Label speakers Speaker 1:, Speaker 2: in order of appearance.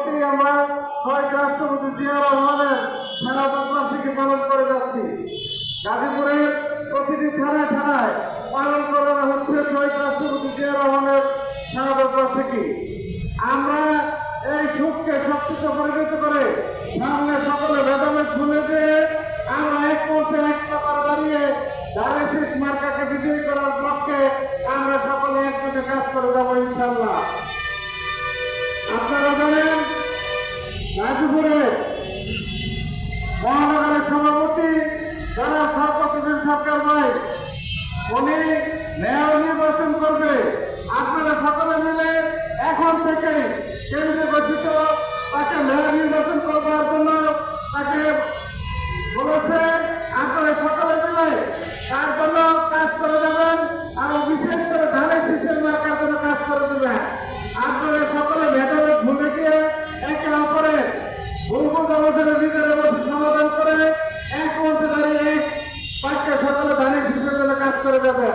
Speaker 1: সত্যি আমরা শহীদ রাষ্ট্রপতি জিয়া রহমানের শাহাদাত বার্ষিকী পালন করে যাচ্ছি। গাজীপুরের প্রতিটি থানায় থানায় পালন করা হচ্ছে শহীদ রাষ্ট্রপতি জিয়া রহমানের শাহাদাত বার্ষিকী। আমরা এই সুখকে শক্তিতে পরিণত করে সামনে সকলে ভেদাভেদ ভুলে দিয়ে আমরা এক মঞ্চে এক কাতারে দাঁড়িয়ে ধারে শেষ মার্কাকে বিজয়ী করার পক্ষে আমরা সকলে একসাথে কাজ করে যাবো ইনশাল্লাহ। আপনারা জানেন গাজীপুরে মহানগরের সভাপতি যারা সর্বপ্রথম সরকার ভাই উনি মেয়র নির্বাচন করবে। আপনারা সকলে মিলে এখন থেকে কেন্দ্রে গঠিত তাকে মেয়র নির্বাচন করবার জন্য তাকে বলেছে। আপনারা সকলে মিলে তার জন্য কাজ করে যাবেন, আরো বিশেষ করে ধানের শীষের মার্কার জন্য কাজ করে দেবেন। আপনারা সকলে ভেদাভেদ ভুলে গিয়ে একে অপরের ভুল বোঝাবুঝির নিজেদের মধ্যে সমাধান করে এক মঞ্চে দাঁড়িয়ে এক বাক্যে সকলে ধানের শীষের জন্য কাজ করে যাবেন।